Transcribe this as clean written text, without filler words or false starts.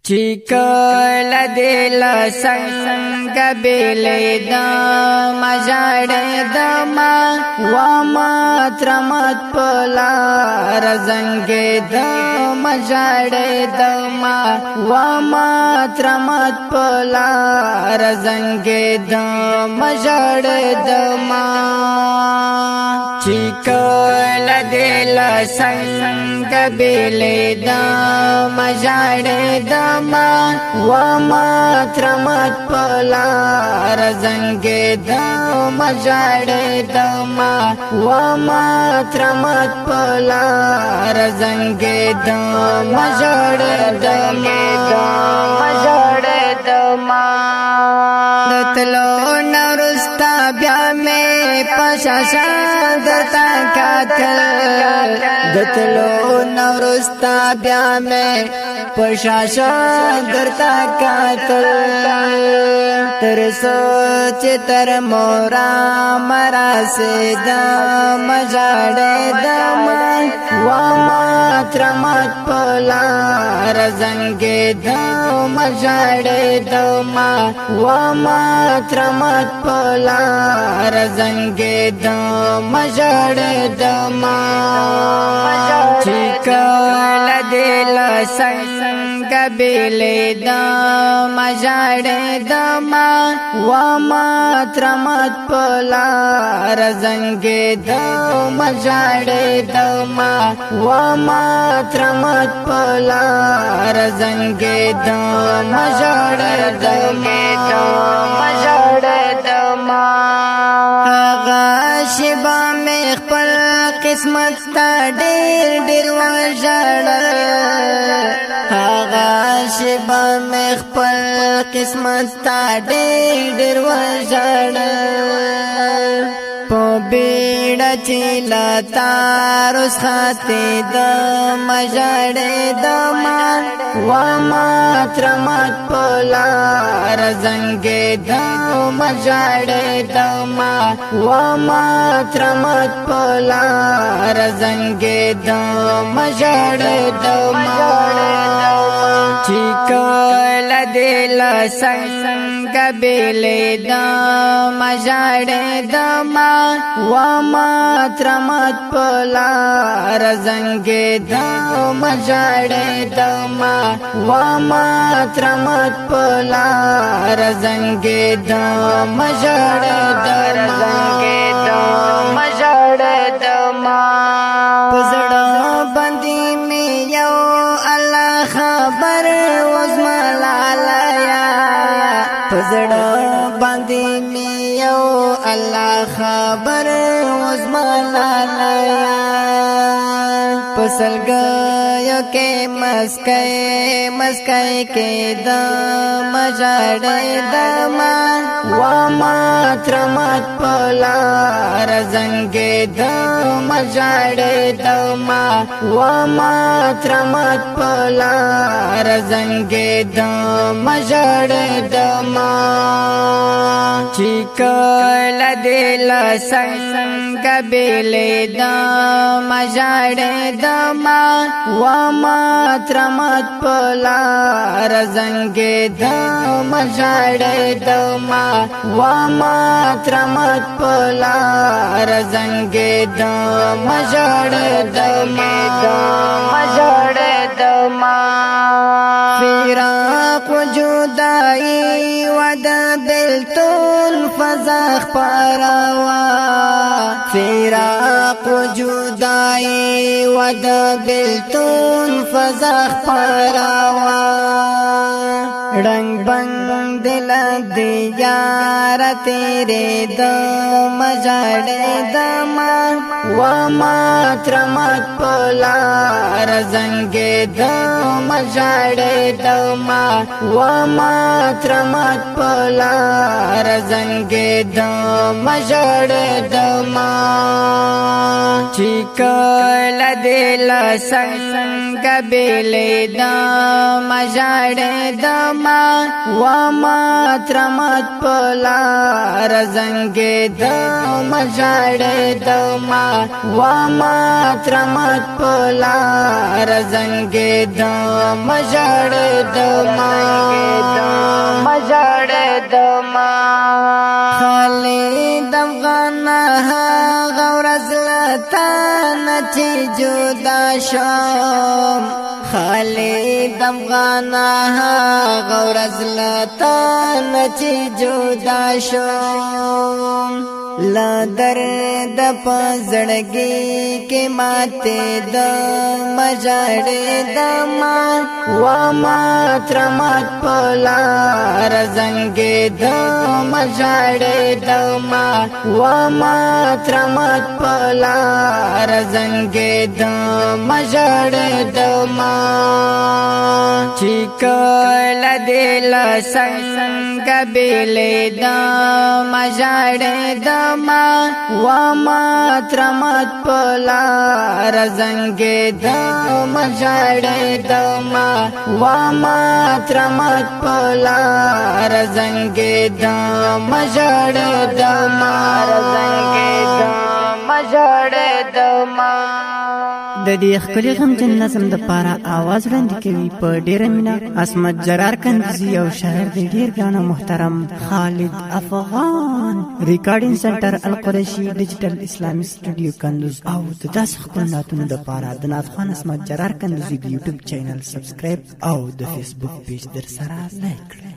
چیکل دل سنگ بیلی دم جاڑ دم وما ترمت پلار زنگ دم جاڑ دم وما ترمت پلار زنگ دم جاڑ دم چیکل دل سنگ بیلی دم جاڑ دم وما ترمت پلار زنگ دم جاڑ دم وما ترمت پلار زنگ دم جاڑ دم جاڑ دم دتلو نرستا بیا میں پشاشا درتا کاتل دتلو نرستا بیا میں پشاشا درتا کاتل تر سوچ تر مورا مرا سے دم جاڑ دم وما ترمت پلار زنگ دم جاڑ دم وما ترمت پلار زنگ دم جاڑ دم چیکل دل سنگ بیلی دم جاڑ دم وما ترمت پلار زنگ دم جاڑ دم وما ترمت پلار زنگ دم جاڑ دم جاڑ دم شبا میں خپل قسمت تا ډیر ډیر وژړل هغه شبا میں خپل قسمت تا ډیر ډیر وژړل په بیړه چې لتا روز خاطې دم جاړ دم وما ترمت پلار زنگ دم جاړ دم وما ترمت پلار زنگ دم جاړ دم چیکل دل سنگ بیلی دم جاڑ دم وما ترمت پلار زنگ دم جاڑ دم وما ترمت پلار زنگ دم جاڑ دم جاڑ دم پزړه باندې می یو الله خبر وزملایا پزړه باندې می یو الله خبر وزملایا پسلګیو کې مسکای کې دم جاړ دم وما ترمت پلار زنگ دم جاړ دم وما ترمت پلار زنگ دم جاړ دم چیکل دل سنگ بیلی دم جاړ دم وما ترمت پلار زنگ دم جاړ دم وما ترمت پلار زنگ دم جاړ دم جاړ دم فراق جدائی ود بلتون فزاخ پروا فراق جدائی ود بلتون فزاخ پروا رنگ بنگ دل دیار تیرے دم جاڑ دم وما ترمت پلار زنگ دم جاڑ دم وما ترمت پلار زنگ دم جاڑ دم چیکل دل سنگ بیلی دم جاڑ دم وما ترمت پلار زنگ دم جاڑ دم وما ترمت پلار زنگ دم جاڑ دم دما خالد افغان غورز لتان چې جدا شم خالد افغان غورز لتان چې جدا شم لا درد پزړګي کې ماته د مجاړې دما و ما ترمات پلا رزنګې د مجاړې دما و ما ترمات پلا رزنګې د مجاړې دما چې کله دل څنګه بیلې د مجاړې دما و ما ترمات پلا رزنګې د مجاړې دما و ما ترمات پلا رزنګې د مجاړې دما رزنګې د مجاړې دما د دې خپل غمجن نظم د پاره आवाज وړاندې کوي په ډیره مینا عصمت جرار کندزی او شاعر د ډیر ګانا محترم خالد افغان ریکارډینګ سنټر القریشی ډیجیټل اسلامي سټوډیو کندوز او د داس خپل ناتونو د پاره د ناتخوان عصمت جرار کندزی د یوټیوب چینل سبسکرایب او د فیسبوک پیج در سره لایک